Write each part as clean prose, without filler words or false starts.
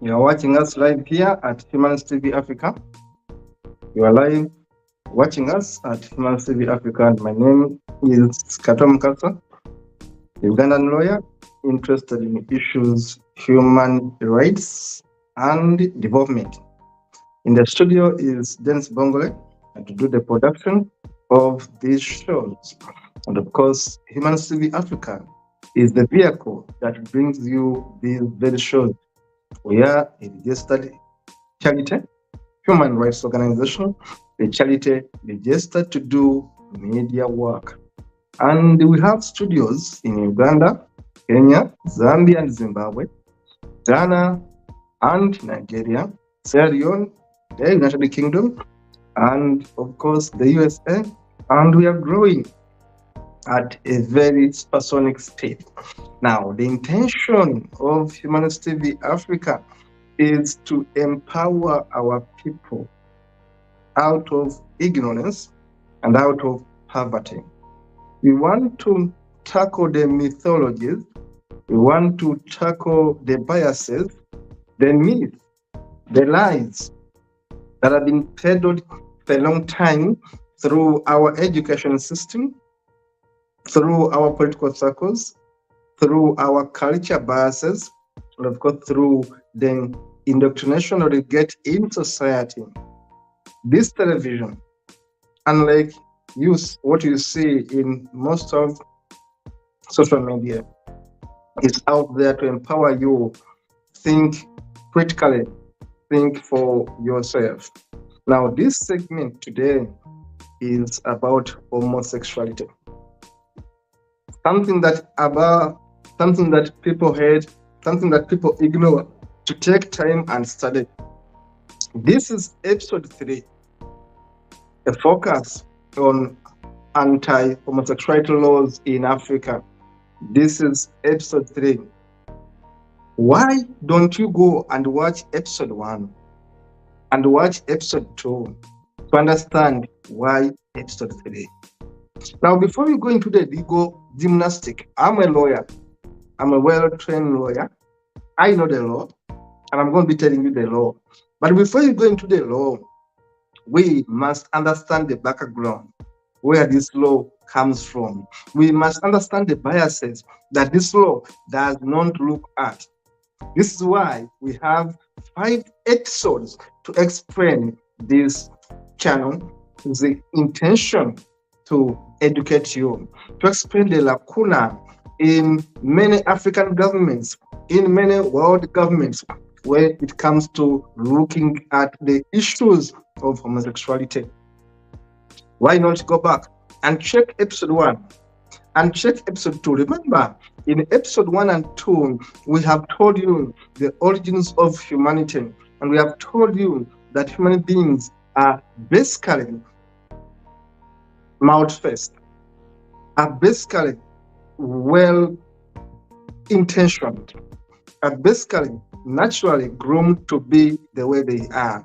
You are watching us live here at Humans TV Africa. You are live watching us at Humans TV Africa, and my name is Katom Kasa, Ugandan lawyer interested in issues human rights and development. In the studio is Dennis Bongole to do the production of these shows. And of course, Humans TV Africa is the vehicle that brings you these very shows. We are a registered charity, human rights organization, a charity registered to do media work. And we have studios in Uganda, Kenya, Zambia, and Zimbabwe, Ghana, and Nigeria, Sierra Leone, the United Kingdom, and of course the USA. And we are growing at a very supersonic speed. Now, the intention of Humanist TV Africa is to empower our people out of ignorance and out of poverty. We want to tackle the mythologies, we want to tackle the biases, the myths, the lies that have been peddled for a long time through our education system, through our political circles, through our culture biases, and of course through the indoctrination that we get in society. This television, unlike what you see in most of social media, is out there to empower you. Think critically, think for yourself. Now, this segment today is about homosexuality. Something that people hate, something that people ignore, to take time and study. This is episode 3, a focus on anti-homosexuality laws in Africa. This is episode 3. Why don't you go and watch episode 1 and watch episode 2 to understand why episode 3? Now, before we go into the legal gymnastic, I'm a lawyer. I'm a well-trained lawyer. I know the law, and I'm going to be telling you the law. But before you go into the law, we must understand the background, where this law comes from. We must understand the biases that this law does not look at. This is why we have 5 episodes to explain this channel. The intention to educate you, to explain the lacuna in many African governments, in many world governments, when it comes to looking at the issues of homosexuality. Why not go back and check episode 1 and check episode 2? Remember, in episode 1 and 2, we have told you the origins of humanity, and we have told you that human beings are basically mouth-faced, are basically well-intentioned, are basically naturally groomed to be the way they are.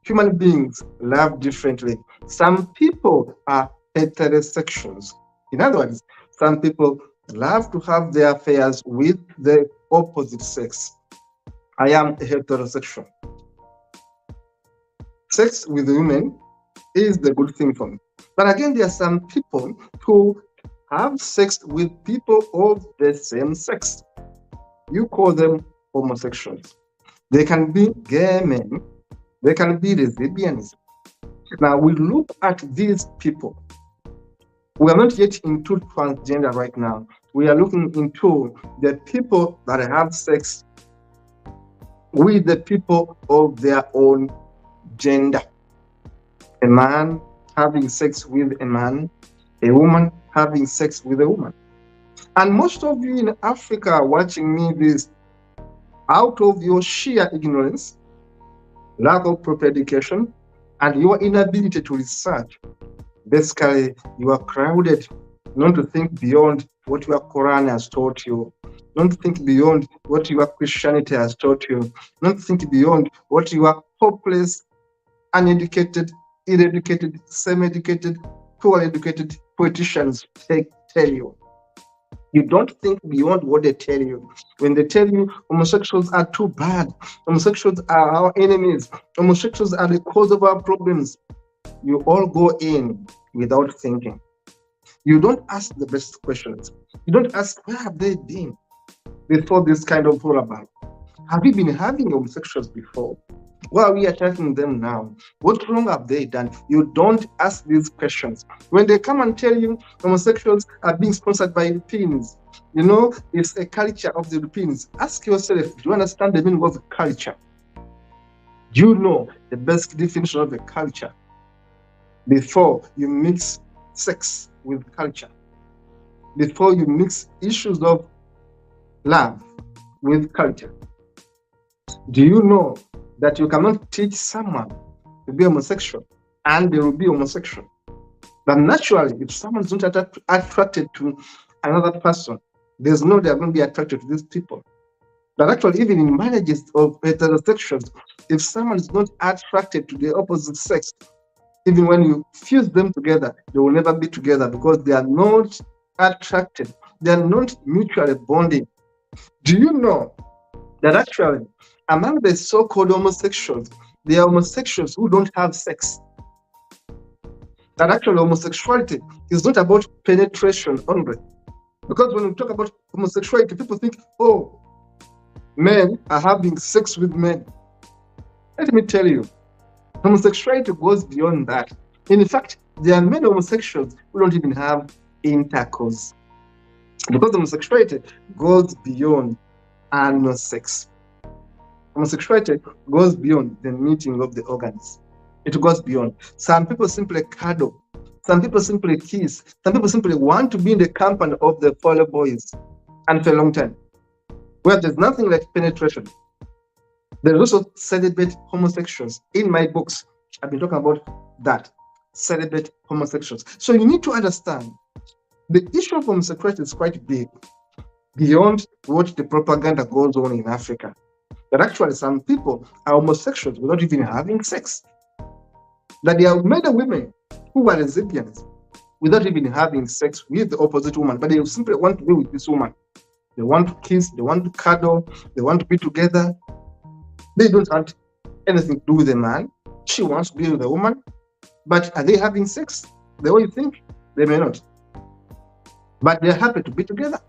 Human beings love differently. Some people are heterosexuals. In other words, some people love to have their affairs with the opposite sex. I am a heterosexual. Sex with women is the good thing for me. But again, there are some people who have sex with people of the same sex. You call them homosexuals. They can be gay men, they can be lesbians. Now, we look at these people. We are not yet into transgender right now. We are looking into the people that have sex with the people of their own gender. A man having sex with a man, a woman having sex with a woman. And most of you in Africa watching me this, out of your sheer ignorance, lack of proper education, and your inability to research, basically you are crowded not to think beyond what your Quran has taught you, not to think beyond what your Christianity has taught you, not to think beyond what your hopeless, uneducated, semi-educated, poorly educated politicians tell you. You don't think beyond what they tell you. When they tell you homosexuals are too bad, homosexuals are our enemies, homosexuals are the cause of our problems, you all go in without thinking. You don't ask the best questions. You don't ask, where have they been before this kind of about? Have we been having homosexuals before? Why are we attacking them now? What wrong have they done? You don't ask these questions. When they come and tell you homosexuals are being sponsored by Europeans, it's a culture of the Europeans. Ask yourself, do you understand the meaning of a culture? Do you know the best definition of a culture before you mix sex with culture? Before you mix issues of love with culture? Do you know that you cannot teach someone to be homosexual and they will be homosexual? But naturally, if someone is not attracted to another person, there's no they're going to be attracted to these people. But actually, even in marriages of heterosexuals, if someone is not attracted to the opposite sex, even when you fuse them together, they will never be together because they are not attracted. They are not mutually bonding. Do you know that actually, among the so-called homosexuals, there are homosexuals who don't have sex? That actually homosexuality is not about penetration only. Because when we talk about homosexuality, people think, oh, men are having sex with men. Let me tell you, homosexuality goes beyond that. In fact, there are many homosexuals who don't even have intercourse. Because homosexuality goes beyond anal sex. Homosexuality goes beyond the meeting of the organs. It goes beyond. Some people simply cuddle. Some people simply kiss. Some people simply want to be in the company of the fellow boys and for a long time. Where there's nothing like penetration. There's also celibate homosexuals. In my books, I've been talking about that. Celibate homosexuals. So you need to understand the issue of homosexuality is quite big, beyond what the propaganda goes on in Africa. That actually some people are homosexuals without even having sex. That there are many women who are lesbians without even having sex with the opposite woman, but they simply want to be with this woman. They want to kiss, they want to cuddle, they want to be together. They don't want anything to do with the man. She wants to be with the woman, but are they having sex? The way you think, they may not. But they're happy to be together.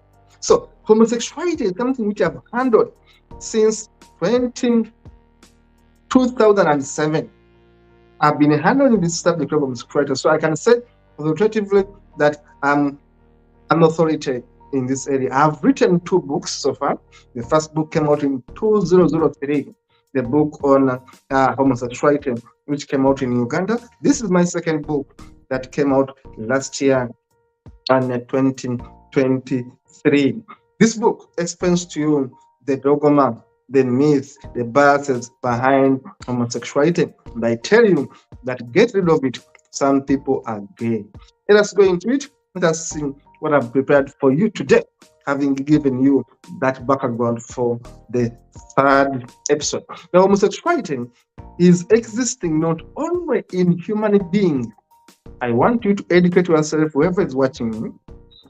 So homosexuality is something which I've handled since 2007. I've been handling this subject of homosexuality, so I can say authoritatively that I'm an authority in this area. I've written 2 books so far. The first book came out in 2003, the book on homosexuality, which came out in Uganda. This is my second book that came out last year in 2023. This book explains to you the dogma, the myth, the biases behind homosexuality. And I tell you that get rid of it. Some people are gay. Let us go into it. Let us see what I've prepared for you today, having given you that background for the 3rd episode. Now, homosexuality is existing not only in human beings. I want you to educate yourself, whoever is watching me,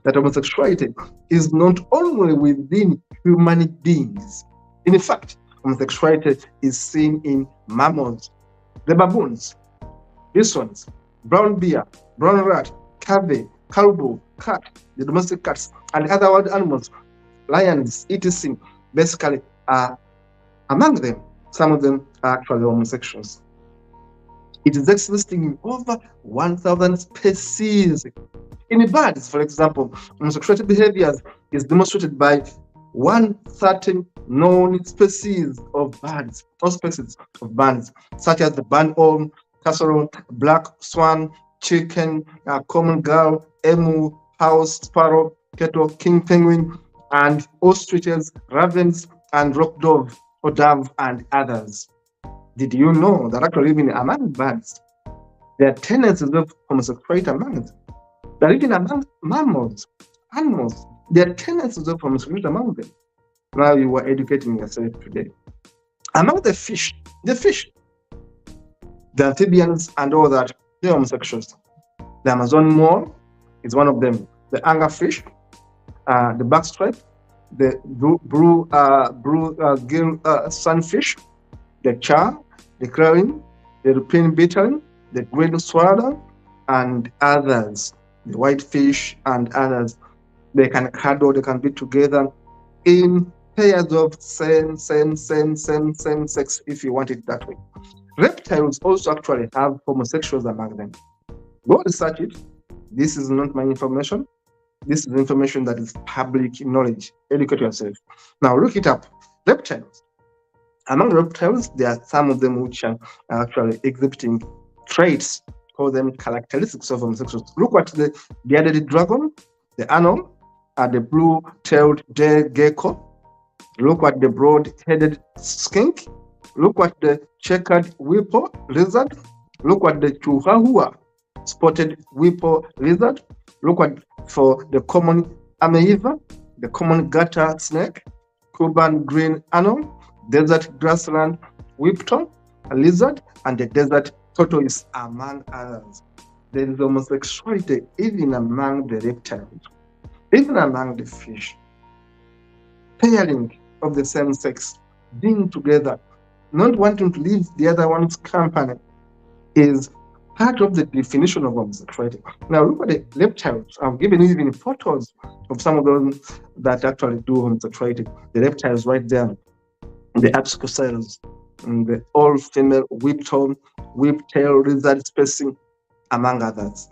that homosexuality is not only within human beings. In fact, homosexuality is seen in mammals, the baboons, bisons, brown bear, brown rat, cave, caribou, cat, the domestic cats, and other wild animals, lions, etc. basically are among them. Some of them are actually homosexuals. It is existing in over 1,000 species. In birds, for example, homosexuality behaviors is demonstrated by 130 known species of birds, such as the barn-owl, casserole, black swan, chicken, common gull, emu, house sparrow, kettle, king penguin, and ostriches, ravens, and rock dove, or dove, and others. Did you know that actually even among birds, there are tendencies of homosexuality among them? That even among mammals, animals, there are tendencies of homosexuality among them. Now you are educating yourself today. Among the fish, the amphibians and all that, they're homosexuals. The Amazon mole is one of them. The anglerfish, the backstripe, the gill sunfish, the char, the crane, the European bittern, the green swallow, and others, the whitefish and others. They can cuddle, they can be together in pairs of same sex, if you want it that way. Reptiles also actually have homosexuals among them. Go research it. This is not my information. This is information that is public knowledge. Educate yourself. Now look it up. Reptiles. Among reptiles, there are some of them which are actually exhibiting traits, call them characteristics of homosexuals. Look at the bearded dragon, the anoles, the blue-tailed gecko. Look at the broad-headed skink. Look at the checkered whipple lizard. Look at the chihuahua spotted whipple lizard. Look at for the common ameiva, the common garter snake, Cuban green anole, desert grassland whipton lizard, and the desert tortoise, among others. There is homosexuality even among the reptiles, even among the fish. Pairing of the same sex, being together, not wanting to leave the other one's company, is part of the definition of homosexuality. Now look at the reptiles. I've given you even photos of some of those that actually do homosexuality. The reptiles right there, the abscosales, the all-female whip-tail lizard spacing, among others.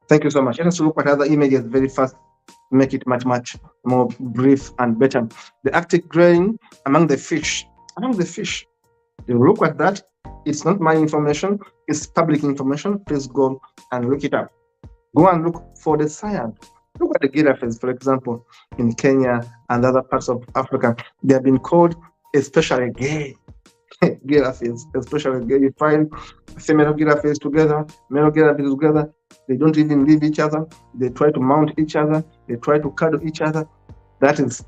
Thank you so much. Let us look at other images very fast, make it much more brief and better. The Arctic grayling among the fish. You look at that. It's not my information, it's public information. Please go and look it up. Go and look for the science. Look at the giraffes, for example, in Kenya and other parts of Africa. They have been called especially gay. Giraffes, especially gay. You find female giraffes together, male giraffes together. They don't even leave each other. They try to mount each other. They try to cuddle each other. That is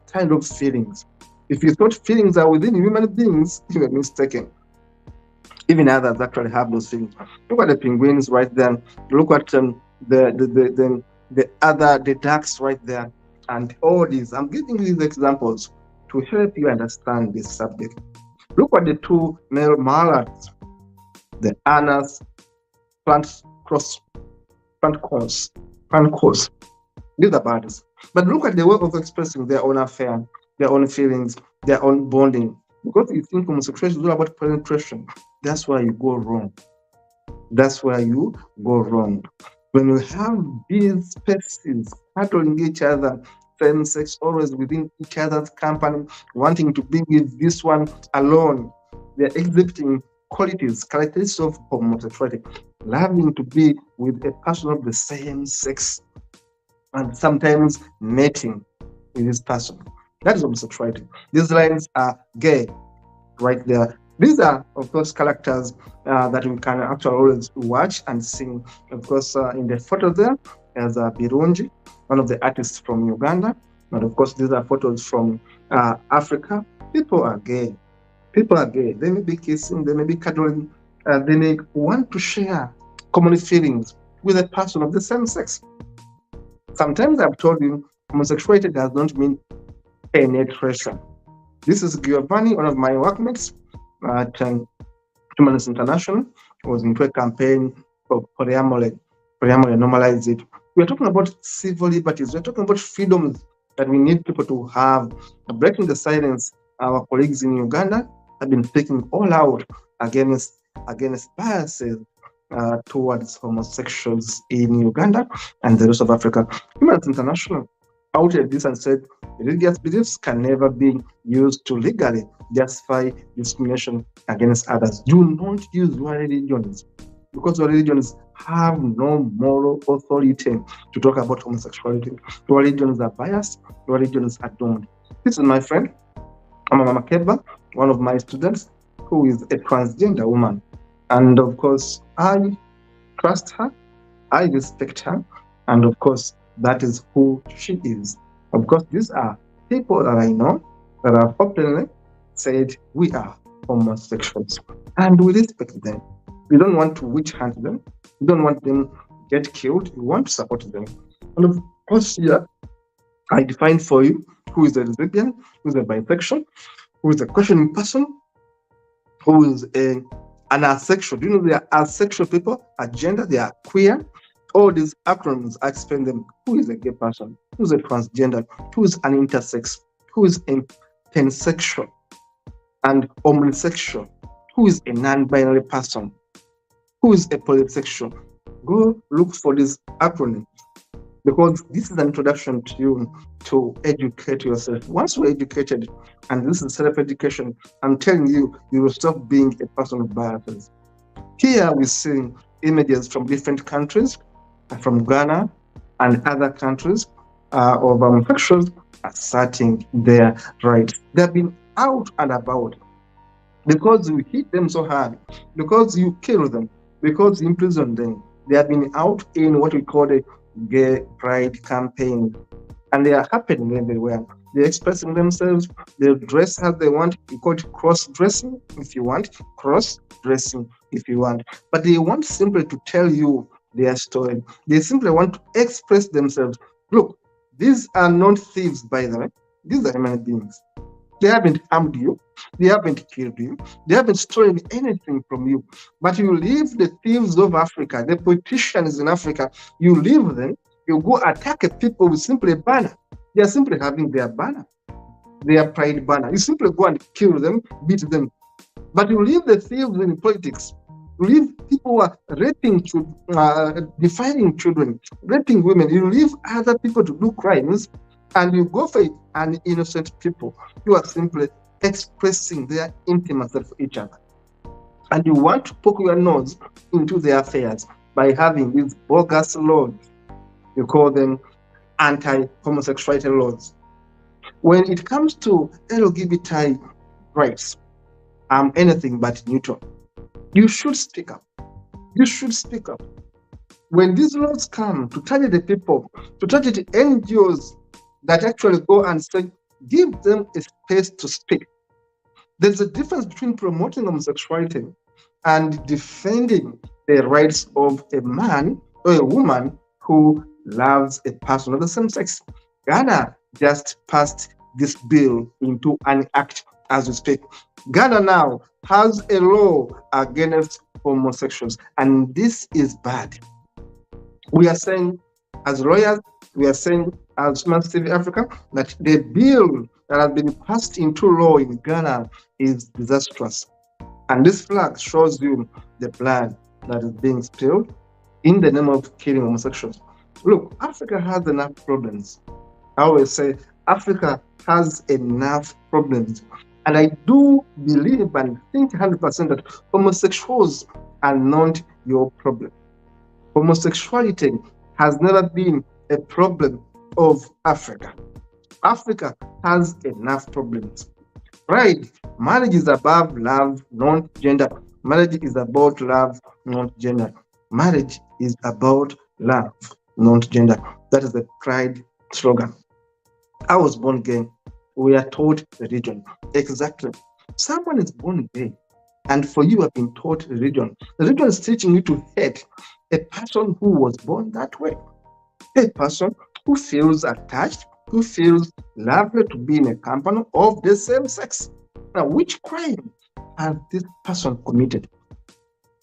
kind of feelings. If you thought feelings are within human beings, you are mistaken. Even others actually have those feelings. Look at the penguins right there. Look at the ducks right there, and all these. I'm giving you these examples to help you understand this subject. Look at the two male mallards, the anus plant course. These are birds. But look at the way of expressing their own affair, their own feelings, their own bonding. Because you think homosexuality is all about penetration, that's why you go wrong. When you have these species cuddling each other, same sex, always within each other's company, wanting to be with this one alone, they're exhibiting characteristics of homosexuality, loving to be with a person of the same sex, and sometimes mating with this person. That is homosexuality. These lines are gay right there. These are, of course, characters that we can actually always watch and see. Of course, in the photo there, there's Birungi, one of the artists from Uganda. And of course, these are photos from Africa. People are gay. They may be kissing, they may be cuddling, they may want to share common feelings with a person of the same sex. Sometimes I've told you, homosexuality does not mean penetration. This is Giovanni, one of my workmates at Humanist International. Was into a campaign for polyamory, normalize it. We're talking about civil liberties. We're talking about freedoms that we need people to have. Breaking the silence, our colleagues in Uganda have been speaking all out against biases towards homosexuals in Uganda and the rest of Africa. Humanist International outed this and said religious beliefs can never be used to legally justify discrimination against others. Do not use your religions, because your religions have no moral authority to talk about homosexuality. Your religions are biased, your religions are doomed. This is my friend, Mama Keba, one of my students, who is a transgender woman. And of course, I trust her, I respect her, and of course, that is who she is. Of course, these are people that I know that have openly said we are homosexuals, and we respect them. We don't want to witch hunt them. We don't want them to get killed. We want to support them. And of course, here I define for you who is a lesbian, who is a bisexual, who is a questioning person, who is an asexual. Do you know they are asexual people, agender, they are queer? All these acronyms, I explain them. Who is a gay person? Who is a transgender? Who is an intersex? Who is a pansexual and homosexual? Who is a non-binary person? Who is a polysexual? Go look for these acronyms, because this is an introduction to you to educate yourself. Once you're educated, and this is self-education, I'm telling you, you will stop being a person of biases. Here we see images from different countries, from Ghana and other countries, of homosexuals asserting their rights. They've been out and about because you hit them so hard, because you kill them, because you imprison them. They have been out in what we call the gay pride campaign, and they are happening everywhere. They're expressing themselves, they dress as they want. You call it cross-dressing if you want, cross-dressing if you want. But they want simply to tell you their story. They simply want to express themselves. Look, these are not thieves, by the way. These are human beings. They haven't harmed you. They haven't killed you. They haven't stolen anything from you. But you leave the thieves of Africa, the politicians in Africa, you leave them, you go attack people with simply a banner. They are simply having their banner, their pride banner. You simply go and kill them, beat them. But you leave the thieves in politics. You leave people who are raping children, defiling children, raping women. You leave other people to do crimes, and you go for an innocent people. You are simply expressing their intimacy for each other. And you want to poke your nose into their affairs by having these bogus laws. You call them anti-homosexuality laws. When it comes to LGBT rights, I'm anything but neutral. You should speak up. You should speak up. When these laws come to target the people, to target the NGOs that actually go and say, give them a space to speak. There's a difference between promoting homosexuality and defending the rights of a man or a woman who loves a person of the same sex. Ghana just passed this bill into an act as we speak. Ghana now has a law against homosexuals, and this is bad. We are saying, as lawyers, we are saying, as Human Civil Africa, that the bill that has been passed into law in Ghana is disastrous. And this flag shows you the blood that is being spilled in the name of killing homosexuals. Look, Africa has enough problems. I always say Africa has enough problems. And I do believe and think 100% that homosexuals are not your problem. Homosexuality has never been a problem of Africa. Africa has enough problems. Right? Marriage is above love, not gender. Marriage is about love, not gender. Marriage is about love, not gender. That is the pride slogan. I was born gay. We are taught religion. Exactly. Someone is born gay, and for you have been taught religion. Religion is teaching you to hate a person who was born that way. A person who feels attached, who feels lovely to be in a company of the same sex. Now, which crime has this person committed?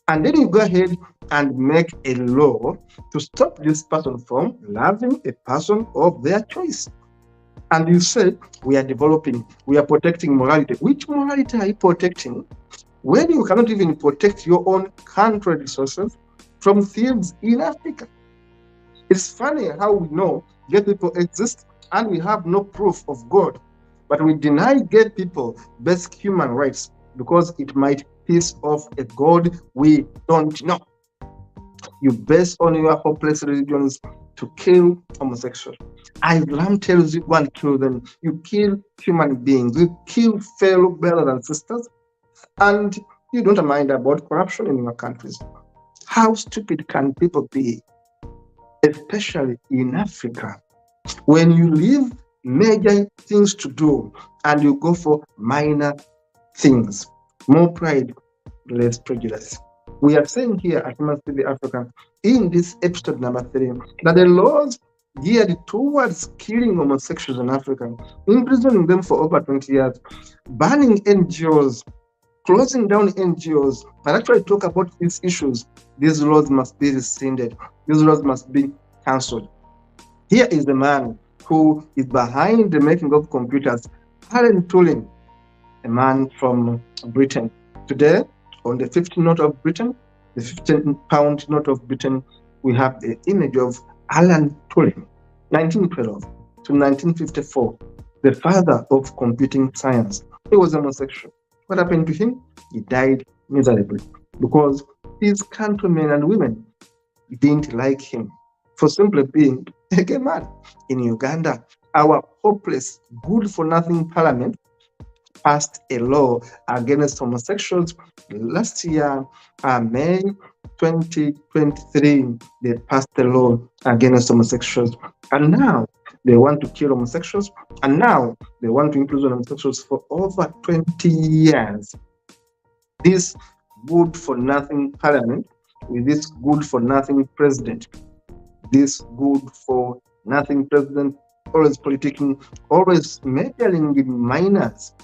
And then you go ahead and make a law to stop this person from loving a person of their choice. And you say, we are developing, we are protecting morality. Which morality are you protecting when you cannot even protect your own country resources from thieves in Africa? It's funny how we know gay people exist and we have no proof of God, but we deny gay people basic human rights because it might piss off a God we don't know. You base on your hopeless religions to kill homosexuals. Islam tells you go and kill them. You kill human beings. You kill fellow brothers and sisters, and you don't mind about corruption in your countries. How stupid can people be, especially in Africa, when you leave major things to do and you go for minor things? More pride, less prejudice. We are saying here at Human Civil Africa in this episode number 3 that the laws geared towards killing homosexuals in Africa, imprisoning them for over 20 years, banning NGOs, closing down NGOs, and actually talk about these issues. These laws must be rescinded. These laws must be cancelled. Here is the man who is behind the making of computers, Alan Turing, a man from Britain. Today, on the 15 note of Britain, the 15-pound note of Britain, we have the image of Alan Turing, 1912 to 1954, the father of computing science. He was homosexual. What happened to him? He died miserably because his countrymen and women didn't like him for simply being a gay man. In Uganda, our hopeless, good-for-nothing parliament passed a law against homosexuals last year, May 2023. They passed a law against homosexuals, and now they want to kill homosexuals, and now they want to imprison homosexuals for over 20 years. This good-for-nothing parliament with this good-for-nothing president, always politicking, always meddling in minors,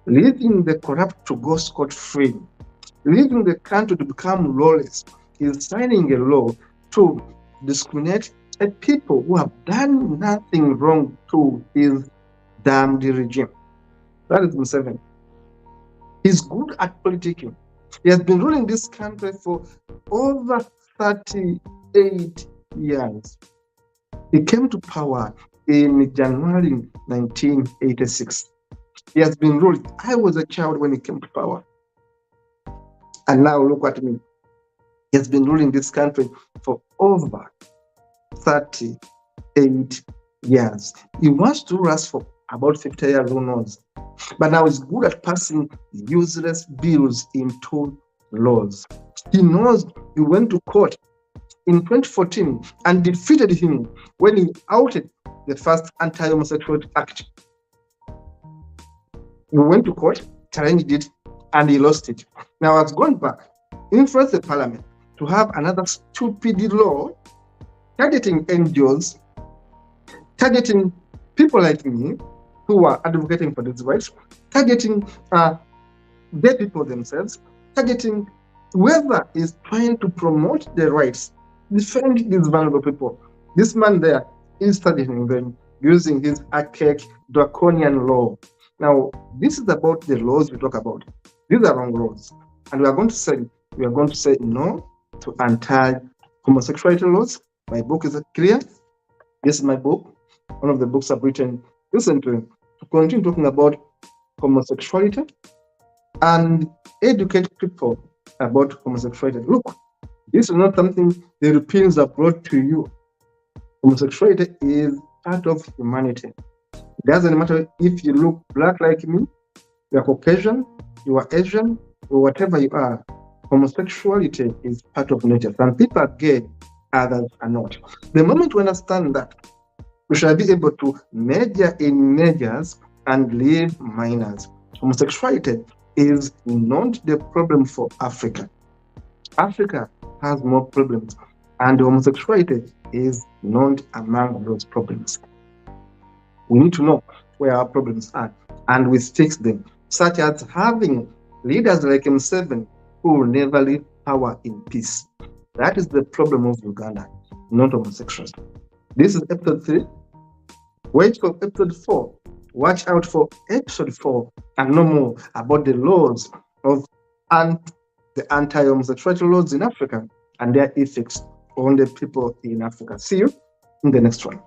leaving the corrupt to go scot-free, leaving the country to become lawless. He's signing a law to discriminate people who have done nothing wrong to his damned regime. That is Museveni. He's good at politicking. He has been ruling this country for over 38 years. He came to power in January 1986. He has been ruling. I was a child when he came to power. And now look at me. He has been ruling this country for over 38 years. He wants to rule us for about 50 years, who knows? But now he's good at passing useless bills into laws. He knows he went to court in 2014 and defeated him when he outed the first Anti-Homosexuality Act. He went to court, challenged it, and he lost it. Now has gone back, influenced the parliament to have another stupid law targeting NGOs, targeting people like me who are advocating for these rights, targeting gay people themselves, targeting whoever is trying to promote the rights, defend these vulnerable people. This man there is targeting them using his archaic draconian law. Now, this is about the laws we talk about. These are wrong laws. And we are going to say no to anti-homosexuality laws. My book is clear. This is my book. One of the books I've written recently to continue talking about homosexuality and educate people about homosexuality. Look, this is not something the Europeans have brought to you. Homosexuality is part of humanity. It doesn't matter if you look black like me, you are Caucasian, you are Asian, or whatever you are. Homosexuality is part of nature. Some people are gay, others are not. The moment we understand that, we shall be able to major in majors and leave minors. Homosexuality is not the problem for Africa. Africa has more problems, and homosexuality is not among those problems. We need to know where our problems are, and we fix them, such as having leaders like Museveni who will never leave power in peace. That is the problem of Uganda, not homosexuals. This is episode 3. Wait for episode 4. Watch out for episode 4 and know more about the laws of the anti-homosexuality laws in Africa and their effects on the people in Africa. See you in the next one.